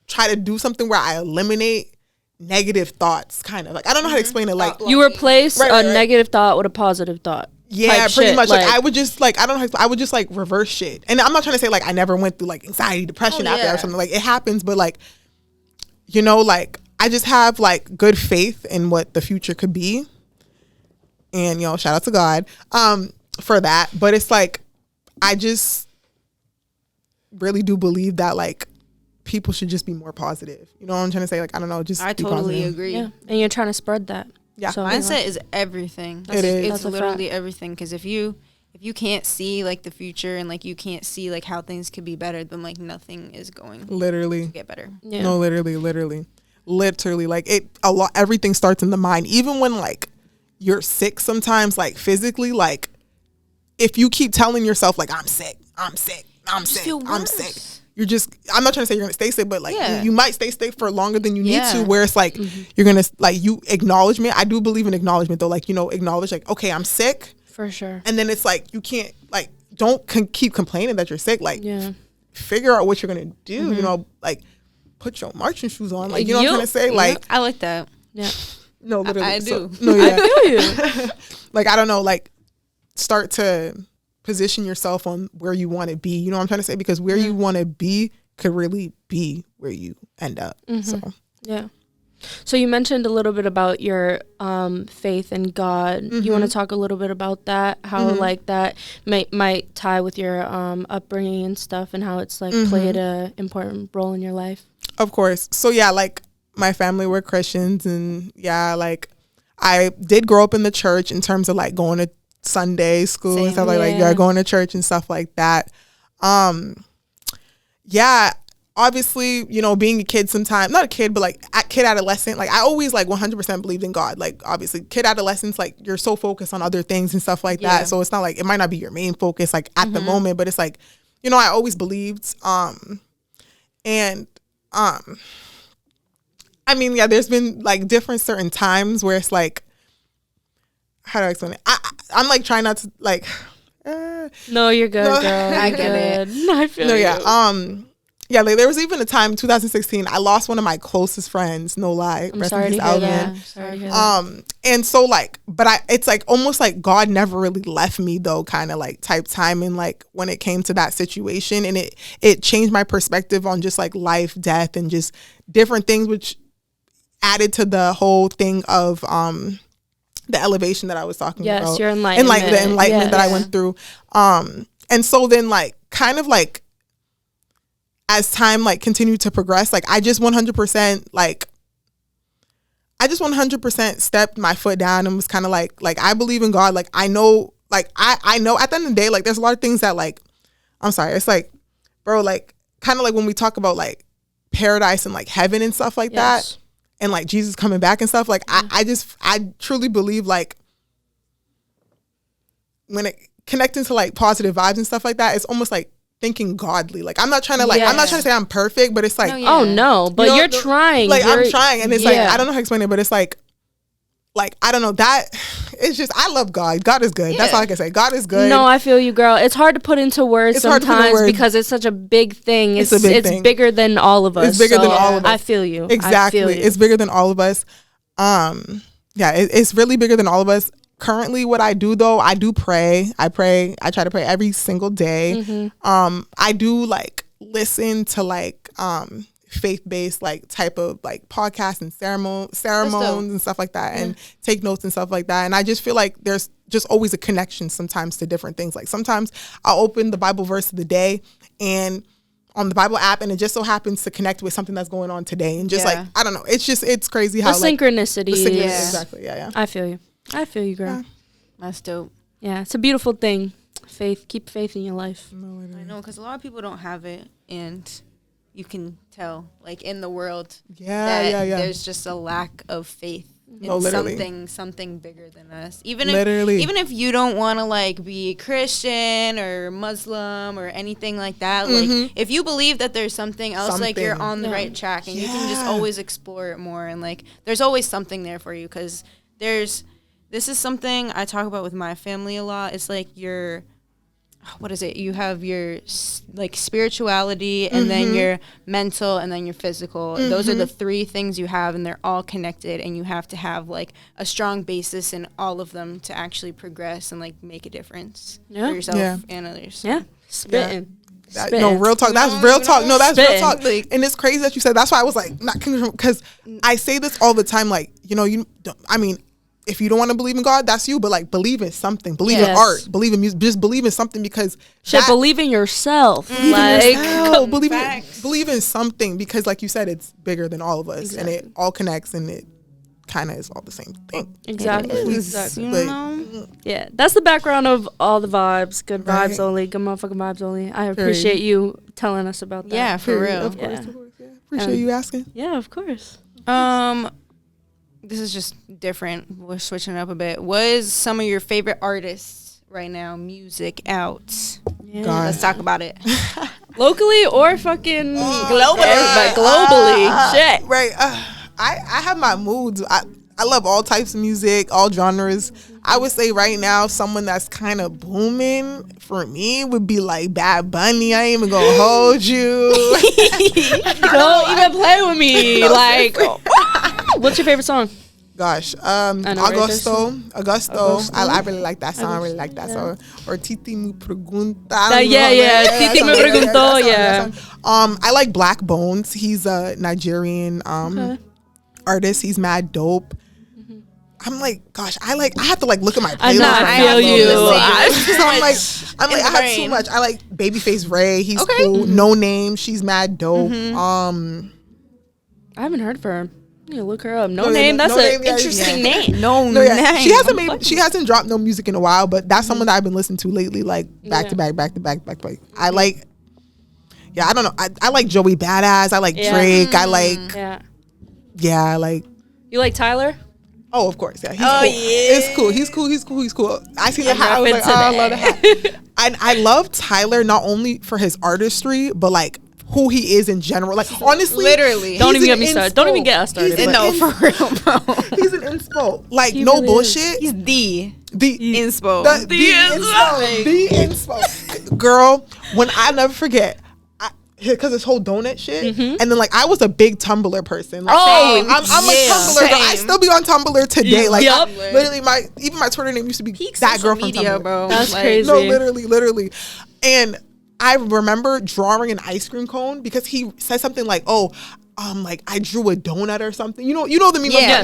try to do something where I eliminate negative thoughts, kind of like, I don't know how to explain it. Like you replace a negative thought with a positive thought. Yeah, pretty much. Like I would just like, I don't know, I would just like reverse shit. And I'm not trying to say like I never went through like anxiety, depression after that or something. Like it happens, but like, you know, like I just have like good faith in what the future could be. and shout out to God for that. But it's like, I just really do believe that like people should just be more positive. You know what I'm trying to say? Like, I don't know, just I be totally positive. agree. Yeah, and you're trying to spread that. Yeah, so, mindset is everything. It's literally everything. Because if you can't see like the future and like you can't see like how things could be better, then like nothing is going to get better. Yeah. No, literally like everything starts in the mind. Even when like you're sick sometimes, like physically, like if you keep telling yourself like I'm sick, you're just, I'm not trying to say you're gonna stay sick, but like you might stay sick for longer than you need to, where it's like you're gonna like, you acknowledgement. I do believe in acknowledgement though, like acknowledge like, okay, I'm sick for sure, and then it's like you can't like don't keep complaining that you're sick, like figure out what you're gonna do, like put your marching shoes on, like what I'm trying to say, like I like that. No, literally I do. I feel you. Like, I don't know, like start to position yourself on where you want to be. You know what I'm trying to say? Because where you want to be could really be where you end up. So you mentioned a little bit about your faith in God. You want to talk a little bit about that? How like that might tie with your upbringing and stuff, and how it's like played a important role in your life? Of course. So yeah, like my family were Christians, and like I did grow up in the church in terms of like going to Sunday school and stuff like going to church and stuff like that. Obviously, being a kid sometimes, not a kid, but like kid adolescent, like I always like 100% believed in God. Like obviously kid adolescence, like you're so focused on other things and stuff like that. So it's not like, it might not be your main focus like at the moment, but it's like, I always believed. I mean, there's been like different certain times where it's like, how do I explain it? I'm like trying not to like. No, you're good, girl. I get it. I feel you. Like there was even a time in 2016 I lost one of my closest friends. No lie. I'm sorry to hear that. And so like, but it's like almost like God never really left me though, kind of like type time. And like when it came to that situation, and it changed my perspective on just like life, death, and just different things, which added to the whole thing of the elevation that I was talking about. Yes, your enlightenment. And like the enlightenment that I went through. And so then like kind of like as time like continued to progress, like I just 100% stepped my foot down and was kind of like I believe in God. Like I know I know at the end of the day, like there's a lot of things that like, I'm sorry, it's like, bro, like kind of like when we talk about like paradise and like heaven and stuff like that, and like Jesus coming back and stuff, like I truly believe like when it connecting to like positive vibes and stuff like that, it's almost like thinking godly. Like I'm not trying to like I'm not trying to say I'm perfect, but it's like but you're trying. Like I'm trying, and it's like I don't know how to explain it, but it's like I don't know, that it's just, I love God. God is good. That's all I can say. God is good. No, I feel you, girl. It's hard to put into words sometimes because it's such a big thing. It's thing. Bigger than all of us. It's bigger than all of us. I feel you. Exactly. It's bigger than all of us. It's really bigger than all of us. Currently what I do though, I do pray. I try to pray every single day. I do like listen to like faith-based like type of like podcasts and ceremonies and stuff like that, and take notes and stuff like that. And I just feel like there's just always a connection sometimes to different things. Like sometimes I'll open the Bible verse of the day and on the Bible app, and it just so happens to connect with something that's going on today. And just like, I don't know, it's crazy how the synchronicity. Exactly. Yeah. I feel you, girl. Yeah. That's dope. Yeah, it's a beautiful thing. Faith, keep faith in your life. I know, because a lot of people don't have it, and you can tell, like in the world, there's just a lack of faith in something bigger than us. Even if you don't want to like be Christian or Muslim or anything like that, like if you believe that there's something else, like you're on the right track, and you can just always explore it more, and like there's always something there for you, because this is something I talk about with my family a lot. It's like you have your like spirituality, and then your mental, and then your physical. Those are the three things you have, and they're all connected, and you have to have like a strong basis in all of them to actually progress and like make a difference for yourself and others. Spitting. No, real talk. That's real talk. No, that's real talk. And it's crazy that you said. That's why I was like, not because I say this all the time. Like, if you don't want to believe in God, that's you. But like, believe in something. Believe in art. Believe in music. Just believe in something because believe in yourself. Believe in something because, like you said, it's bigger than all of us, and it all connects, and it kind of is all the same thing. Exactly. But, yeah, that's the background of all the vibes. Good vibes only. Good motherfucking vibes only. I appreciate you telling us about that. Yeah, for real. Of course. Yeah. Appreciate you asking. Yeah, of course. This is just different. We're switching it up a bit. What is some of your favorite artists right now? Music out. Yeah. Let's talk about it. Locally or fucking globally. Globally. Shit. Right. I have my moods. I love all types of music, all genres. I would say right now, someone that's kind of booming for me would be like Bad Bunny. I ain't even gonna hold you. Don't even play with me. No, like, what's your favorite song? Gosh, Augusto. I really like that song. Or Titi me pregunta. Titi me preguntó. Yeah. I like Black Bones. He's a Nigerian artist. He's mad dope. I'm like, gosh, I have to like look at my playlist. I feel you. I have too much. I like Babyface Ray. He's cool. No Name. She's mad dope. I haven't heard of her. I need to look her up. No Name. That's an interesting name. No Name. She hasn't dropped no music in a while, but that's someone that I've been listening to lately, like back to back. I like. Yeah, I don't know. I like Joey Badass. I like Drake. I like. Yeah, I like. You like Tyler? Oh, of course, yeah. It's cool. He's cool. I see the hat. I was like, I love the hat. And I love Tyler not only for his artistry, but like who he is in general. Like honestly, literally, don't even get me started. Don't even get us started. No, for real, bro. He's an inspo. Like he no really bullshit. He's the inspo. The inspo. Girl, when I never forget. Because this whole donut shit, and then like I was a big Tumblr person. Like, I'm a Tumblr. But I still be on Tumblr today. Like literally, my Twitter name used to be Peak that girl media, from Tumblr. Bro. That's crazy. No, literally. And I remember drawing an ice cream cone because he said something like, like I drew a donut or something. You know the meme. Yeah.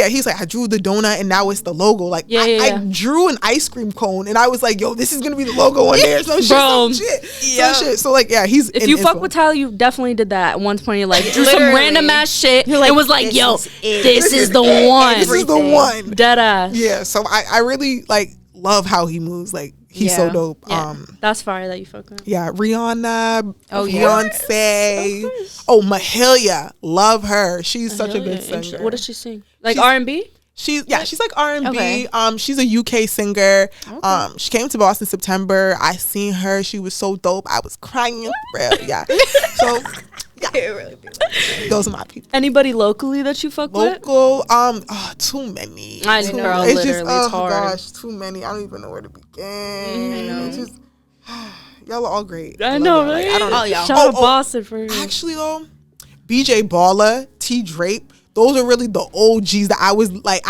He's like, I drew the donut and now it's the logo. Like I drew an ice cream cone and I was like, yo, this is gonna be the logo on there. Some shit. So like, yeah, he's. If you fuck with Tyler, you definitely did that at one point in your life. Drew some random ass shit. Like, it was like, yo, this is the one. This is the one. Dead ass. Yeah. So I really like love how he moves. Like. He's so dope. Yeah. That's fire that you fuck with. Yeah, Rihanna, Beyonce. Mahalia, love her. She's such a good singer. What does she sing? Like R&B? She's like R&B. Okay. She's a UK singer. Okay. She came to Boston September. I seen her. She was so dope. I was crying in real. Yeah. So. Yeah. Those are my people. Anybody locally that you fuck with? Too many. I know, girl. It's just, it's hard. Gosh, too many. I don't even know where to begin. I know. It's just, y'all are all great. I know, right? Like, I don't know. Y'all. Shout out Boston for you. Actually, though, BJ Baller, T Drape, those are really the OGs that I was like,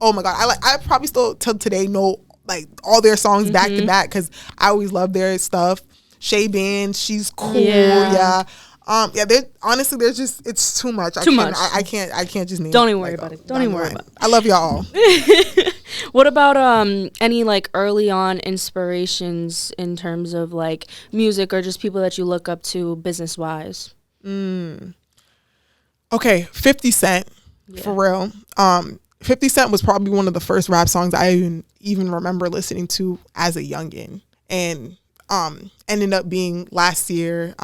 oh my God. I probably still till today know like all their songs back to back because I always love their stuff. Shay Band, she's cool. Yeah. Honestly, there's just it's too much. I can't just name. Don't even worry about it. Don't even worry about it. I love y'all. What about any like early on inspirations in terms of like music or just people that you look up to business wise? Okay, 50 Cent for real. 50 Cent was probably one of the first rap songs I even remember listening to as a youngin, and ended up being last year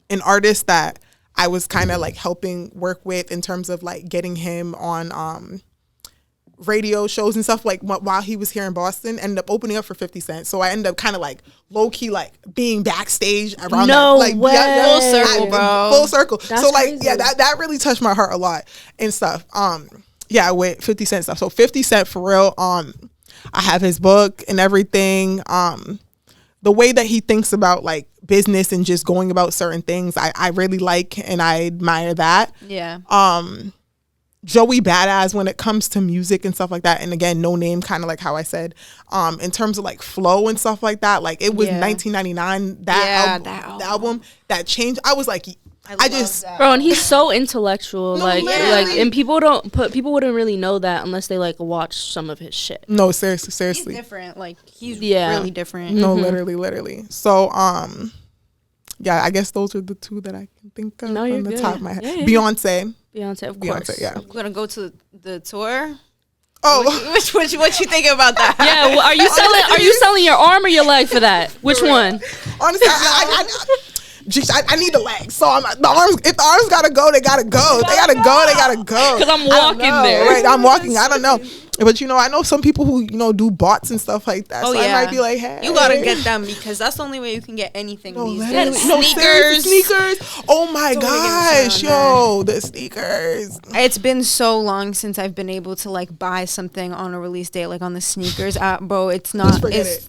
an artist that I was kind of like helping work with in terms of like getting him on radio shows and stuff like while he was here in Boston. Ended up opening up for 50 Cent. So I ended up kind of like low key like being backstage around that. Like, way. Full circle, bro. Full circle. That's so like, crazy. that really touched my heart a lot and stuff. With 50 Cent stuff. So 50 Cent for real. I have his book and everything. The way that he thinks about like business and just going about certain things, I really like and I admire that. Yeah. Joey Badass when it comes to music and stuff like that. And again, No Name, kind of like how I said, in terms of like flow and stuff like that. Like it was 1999, that album that changed. I was like, I just that. Bro, and he's so intellectual, No, and people wouldn't really know that unless they like watch some of his shit. no, seriously. He's different. Like he's Yeah. really different. No, literally. So, yeah, I guess those are the two that I can think of No, you're from the good. top of my head. Yeah, yeah. Beyonce, Of course. yeah. We're gonna go to the tour. Oh, What you thinking about that? Yeah, well, are you selling your arm or your leg for that? Which one? honestly, I need the legs. So the arms. If the arms gotta go, they gotta go. They gotta go. Because I'm walking there. Right, I'm walking. I don't know. But I know some people who do bots and stuff like that. Oh, so yeah. I might be like, hey, You gotta get them because that's the only way you can get anything these literally. days. No, Sneakers. sneakers. Oh my Don't even get me gosh, started on the sneakers. It's been so long since I've been able to like buy something on a release date, like on the sneakers app, bro. It's not.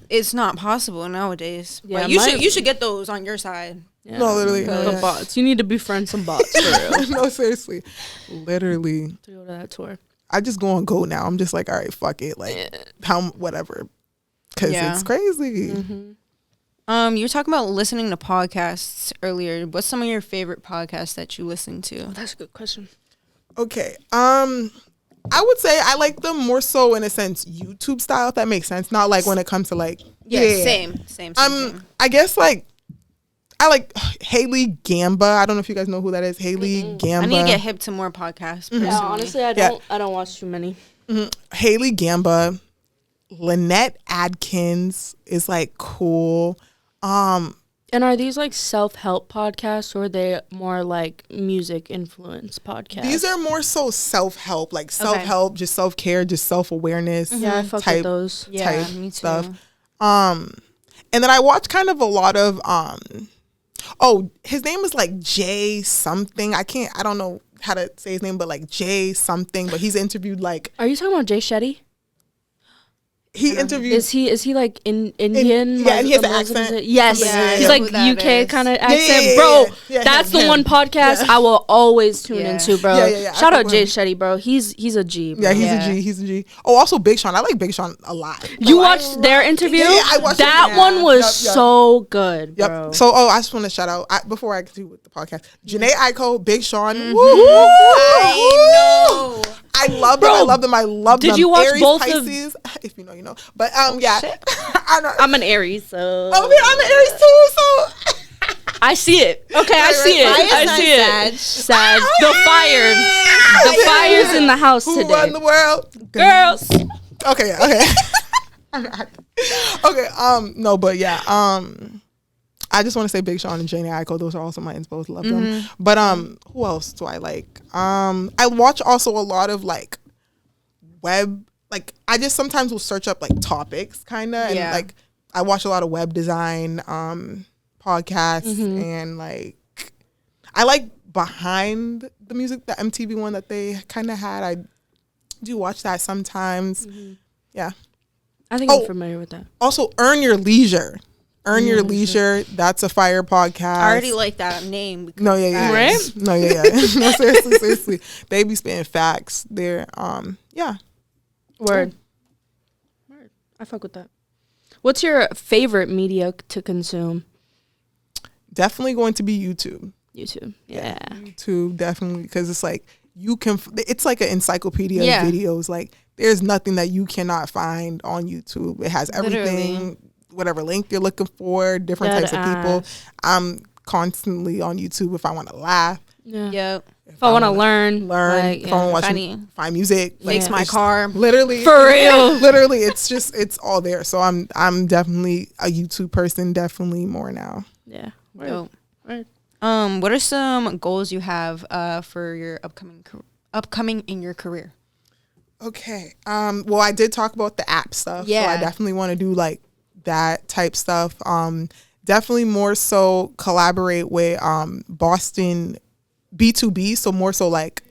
It's not possible nowadays. Yeah, But you should get those on your side. Yeah. No, literally. The bots. You need to befriend some bots for real. No, seriously. Literally. To go to that tour. I just go and go now. I'm just like, all right, fuck it. Like, whatever. Because it's crazy. Mm-hmm. You were talking about listening to podcasts earlier. What's some of your favorite podcasts that you listen to? That's a good question. Okay. I would say I like them more so in a sense YouTube style, if that makes sense. Not like when it comes to like Same. I guess like I like Haley Gamba. I don't know if you guys know who that is. Haley Gamba. I need to get hip to more podcasts. Personally. Yeah, honestly, I don't watch too many. Haley Gamba. Lynette Adkins is like cool. And are these like self-help podcasts or are they more like music influence podcasts? These are more so self-help, like self-help, just self-care, just self-awareness. Yeah, I fuck with those. Yeah, type me too. stuff. And then I watch kind of a lot of his name is like Jay something. I don't know how to say his name, but like Jay something. But he's interviewed like. Are you talking about Jay Shetty? He interviewed. Is he like Indian? Yeah, and he has an accent. Yes, Yeah, he's like UK kind of accent, bro. Yeah, that's him. the one podcast I will always tune into, bro. Yeah. Shout out Jay Shetty, bro. He's a G. Bro. Yeah, he's a G. Oh, also Big Sean. I like Big Sean a lot. You watched their interview? Yeah, I watched that it. one was so good, bro. Yep. So, I just want to shout out before I continue with the podcast. Janae Aiko, Big Sean. Woo! I know. I love them. I love them. I love them. Did you watch Aries, both Pisces, if you know, you know. But yeah, I know. I'm an Aries, so Oh, yeah, I'm an Aries too. So I see it. Okay, I see it. I see it. Sad. The fire's in the house who today. run the world? Girls. Okay. Okay. No, but yeah. I just want to say Big Sean and Janae Aiko. Those are also my inspos. Love them. But who else do I like? I watch also a lot of like web. Like I just sometimes will search up like topics, kind of, and like I watch a lot of web design podcasts, and like I like Behind the Music, the MTV one that they kind of had. I do watch that sometimes. Yeah. I think I'm familiar with that. Also, Earn Your Leisure. Earn Your Leisure. That's a fire podcast. I already like that name. No, yeah. Right? No, yeah. No, seriously. They be spitting facts. They're, yeah. Word. I fuck with that. What's your favorite media to consume? Definitely going to be YouTube. YouTube. Yeah. YouTube, definitely. Because it's like, it's like an encyclopedia of videos. Like, there's nothing that you cannot find on YouTube. It has everything. Literally. Whatever link you're looking for, different types of people. I'm constantly on YouTube if I want to laugh. Yeah. Yep. If I want to learn. Like, if I want to watch, find music. Fix my car. Literally. For real. Literally, it's all there. So I'm definitely a YouTube person, definitely more now. Yeah. Right. What are some goals you have for your upcoming in your career? Okay. Well, I did talk about the app stuff. Yeah. So I definitely want to do like that type stuff. Definitely more so collaborate with Boston B2B, so more so like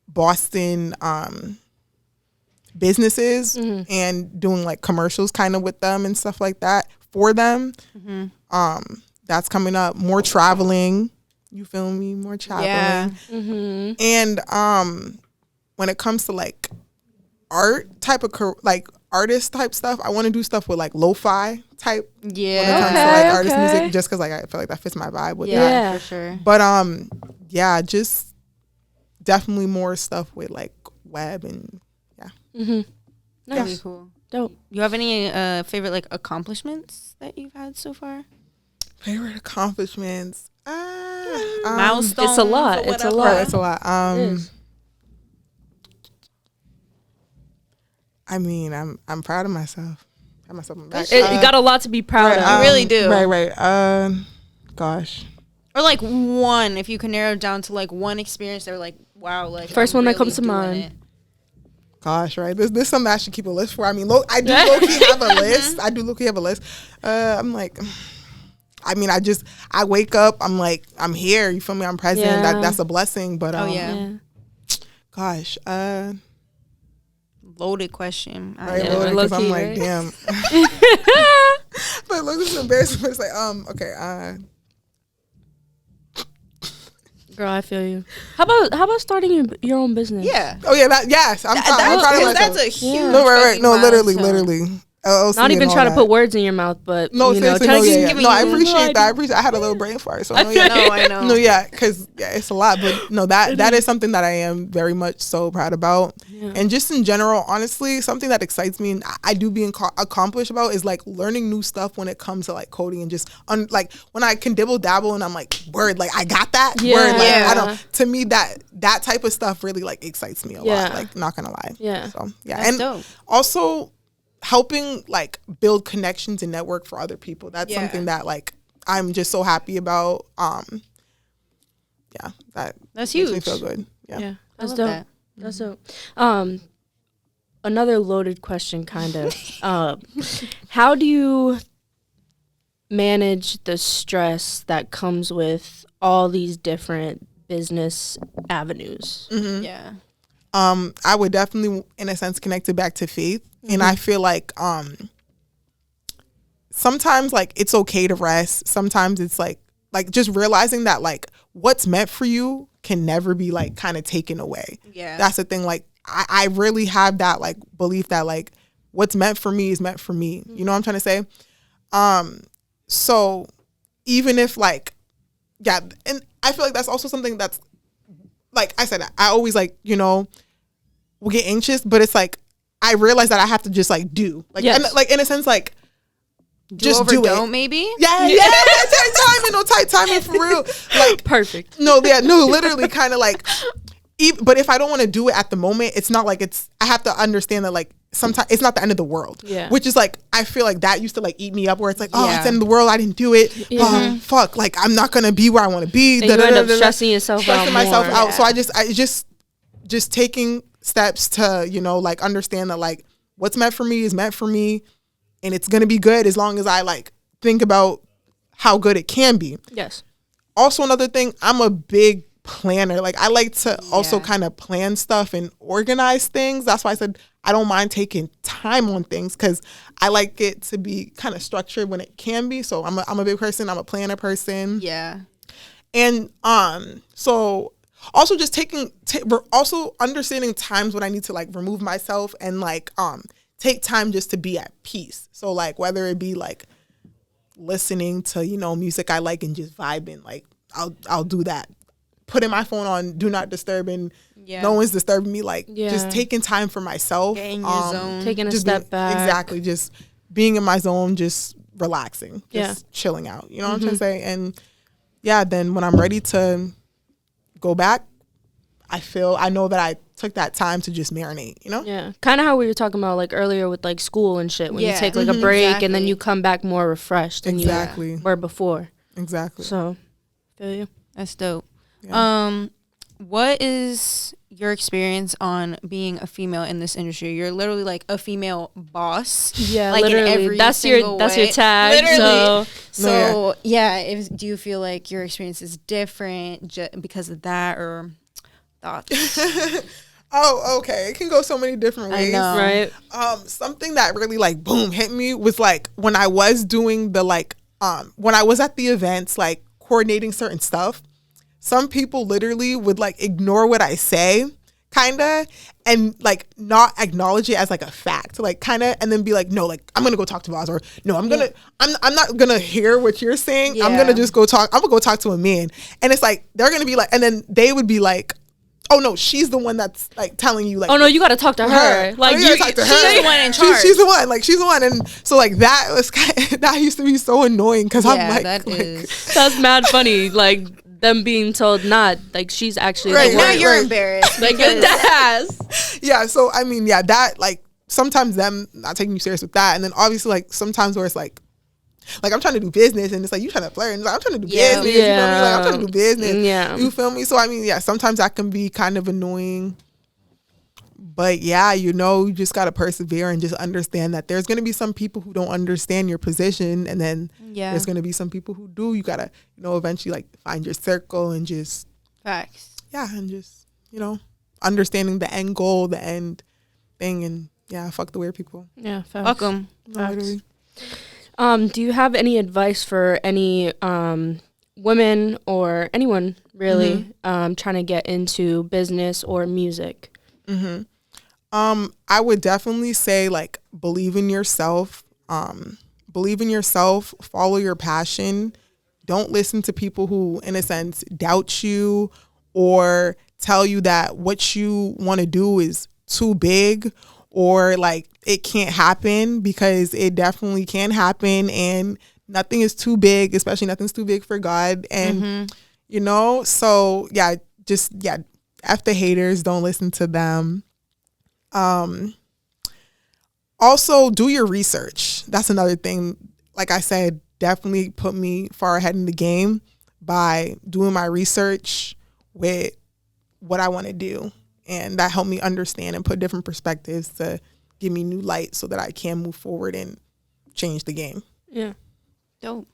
Boston businesses and doing like commercials kind of with them and stuff like that for them. That's coming up. More traveling. You feel me? More traveling. Yeah. And when it comes to like art type of like artist type stuff. I want to do stuff with like lo-fi type. Yeah. When it comes to like artist music, just because like I feel like that fits my vibe with that. Yeah, for sure. But yeah, just definitely more stuff with like web and yeah. Mm-hmm. Nice. Really cool. Dope. You have any favorite like accomplishments that you've had so far? Favorite accomplishments? Milestones. It's a lot. It's a lot. Right, it's a lot. I mean, I'm proud of myself. Pat myself on the back. You got a lot to be proud of. You really do. Right. Gosh. Or like one, if you can narrow it down to like one experience, they're like, wow, like first I'm one that really comes to doing mind. it. Gosh, right. This something I should keep a list for. I mean, I do low-key have a list. I do low-key have a list. I'm like, I mean, I wake up. I'm like, I'm here. You feel me? I'm present. Yeah. That's a blessing. But gosh, loaded question. right, Yeah, because I'm low-key, like, right? damn. But look, this is embarrassing. But it's like, okay. Girl, I feel you. How about starting your own business? Yeah. Oh yeah, yes. I'm proud of myself. That's a huge. No, right. No, milestone. literally. LLC Not even and all trying to that. put words in your mouth, but No, you know, seriously, no, I you appreciate that. I had a little brain fart, so I know. No, yeah, because it's a lot, but no, that is something that I am very much so proud about, and just in general, honestly, something that excites me and I do be accomplished about is like learning new stuff when it comes to like coding and just like when I can dibble dabble and I'm like, word, like I got that, word, like I don't. To me, that type of stuff really like excites me a lot. Like, not gonna lie. Yeah. So yeah, That's and dope. also helping like build connections and network for other people. That's something that like I'm just so happy about. That's That's makes me huge. feel good. Yeah, that's love dope. that. That's dope. Another loaded question, kind of. How do you manage the stress that comes with all these different business avenues? Mm-hmm. Yeah. I would definitely, in a sense, connect it back to faith. And I feel like sometimes like it's okay to rest. Sometimes it's like just realizing that like what's meant for you can never be like kind of taken away. Yeah. That's the thing. Like I really have that like belief that like what's meant for me is meant for me. You know what I'm trying to say? So even if like, yeah, and I feel like that's also something that's like I said, I always like, you know, will get anxious, but it's like I realize that I have to just like do like, and, like in a sense, like just do it. Maybe. Yeah. Tight timing for real. Like Perfect. No, literally kind of like. But if I don't want to do it at the moment, it's not like I have to understand that like sometimes it's not the end of the world. Yeah. Which is like I feel like that used to like eat me up where it's like it's the end of the world. I didn't do it. Oh fuck! Like I'm not gonna be where I want to be. And you end up stressing yourself out. Myself out. So I just taking steps to, you know, like understand that like what's meant for me is meant for me, and it's gonna be good as long as I like think about how good it can be. Yes. Also, another thing, I'm a big planner. Like I like to also kind of plan stuff and organize things. That's why I said I don't mind taking time on things because I like it to be kind of structured when it can be. So I'm a big person. I'm a planner person. Yeah. And so also just also understanding times when I need to like remove myself and like take time just to be at peace. So like whether it be like listening to, you know, music I like and just vibing, like I'll do that. Putting my phone on do not disturb and no one's disturbing me. Like just taking time for myself. Get in your zone. Taking a step back. Exactly. Just being in my zone, just relaxing. Just chilling out. You know what I'm trying to say? And then when I'm ready to go back, I know that I took that time to just marinate, you know? Yeah. Kind of how we were talking about like earlier with like school and shit. When you take like a break and then you come back more refreshed than you were before. Exactly. So, feel you. That's dope. Yeah. What is your experience on being a female in this industry? You're literally like a female boss. Yeah, like literally. In every that's your tag. Literally. So Do you feel like your experience is different because of that, or thoughts? Oh, okay. It can go so many different ways. I know. right. Something that really like boom hit me was like when I was doing the like when I was at the events like coordinating certain stuff. Some people literally would like ignore what I say kinda, and like not acknowledge it as like a fact, like kinda, and then be like, no, like I'm gonna go talk to Vaz, or no, I'm not gonna hear what you're saying. I'm gonna just go talk. I'm gonna go talk to a man, and it's like they're gonna be like, and then they would be like, oh no, she's the one that's like telling you like, oh no, you gotta talk to her. Like you talk to her. She's the one in charge. She's the one. Like she's the one, and so like that was that used to be so annoying because I'm like, that's mad funny. Like them being told not like she's actually right, like, now you're embarrassed. Like that. Yeah. So I mean, yeah, that like sometimes them not taking you serious with that, and then obviously like sometimes where it's like I'm trying to do business and it's like you trying to flirt and it's like I'm trying to do business. You feel me? Like I'm trying to do business. Yeah. You feel me? So I mean, yeah, sometimes that can be kind of annoying. But yeah, you just gotta persevere and just understand that there's gonna be some people who don't understand your position, and then there's gonna be some people who do. You gotta, eventually like find your circle and just facts. Yeah, and just understanding the end goal, the end thing, and fuck the weird people. Yeah, facts. Fuck them. Literally. Do you have any advice for any women or anyone really trying to get into business or music? I would definitely say like believe in yourself. Follow your passion. Don't listen to people who, in a sense, doubt you or tell you that what you want to do is too big or like it can't happen, because it definitely can happen, and nothing is too big, especially nothing's too big for God. And so F the haters, don't listen to them. Also do your research. That's another thing. Like I said, definitely put me far ahead in the game by doing my research with what I want to do. And that helped me understand and put different perspectives to give me new light so that I can move forward and change the game. Yeah. Dope.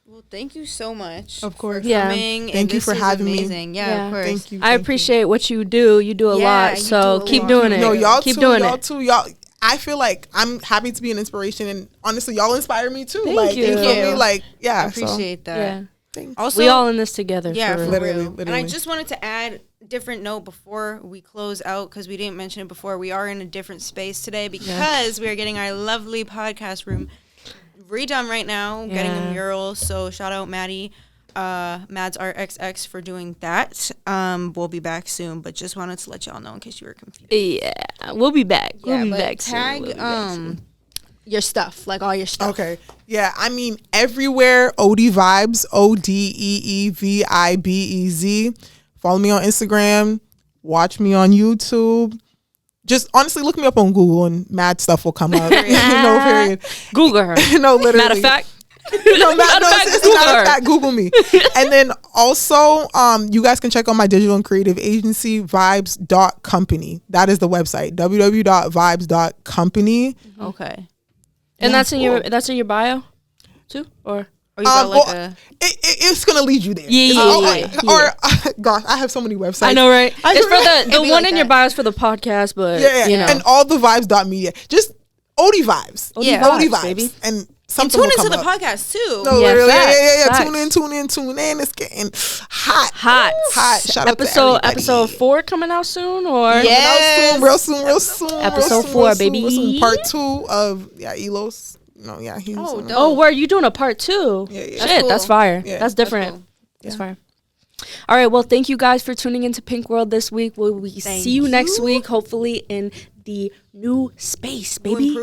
Well, thank you so much. Of course. Thank you for having me. Yeah, of course. Thank you. I appreciate what you do. You do a lot. So keep doing it. No, y'all keep too. Doing y'all it. too. Y'all. I feel like I'm happy to be an inspiration, and honestly, y'all inspire me too. Thank you. You feel me? Like, yeah. I appreciate that. Yeah. Thanks. Also, we all in this together. Yeah, for literally. real. And I just wanted to add a different note before we close out, because we didn't mention it before. We are in a different space today because we are getting our lovely podcast room redone right now, getting a mural. So shout out Maddie, Mads RXX for doing that. We'll be back soon, but just wanted to let y'all know in case you were confused. Yeah, we'll be back. We'll be back tag soon. your stuff, like all your stuff. Okay. Yeah, I mean, everywhere, Odee Vibez, ODEEVIBEZ. Follow me on Instagram. Watch me on YouTube. Just honestly look me up on Google and mad stuff will come up. Period. Google her. No, literally. Matter of fact. Google me. And then also, you guys can check out my digital and creative agency, vibez.company. That is the website, www.vibez.company. Okay. And that's in your bio too, or you got it's gonna lead you there. Gosh, I have so many websites. I know, right? It's for the one in your bio is for the podcast, but and all the vibes.media. Just Odee Vibez. Odee Vibez, baby. And something tune into will the come up. podcast too. No, literally, facts. Tune in. It's getting hot. Shout out to everybody. Episode 4 coming out soon, or real soon. Episode 4, baby. Part 2 of Elos. He's where you doing a part 2? Yeah. Shit, that's fire. Yeah. That's different. That's fire. All right, well, thank you guys for tuning into Pink World this week. We'll see you next week, hopefully in the new space, baby.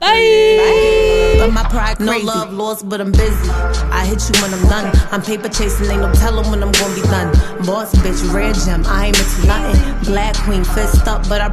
Bye. But my pride crazy. No love lost, but I'm busy. I hit you when I'm done. I'm paper chasing, ain't no telling when I'm gonna be done. Boss bitch, rare gem, I ain't into nothing. Black queen, fist up, but I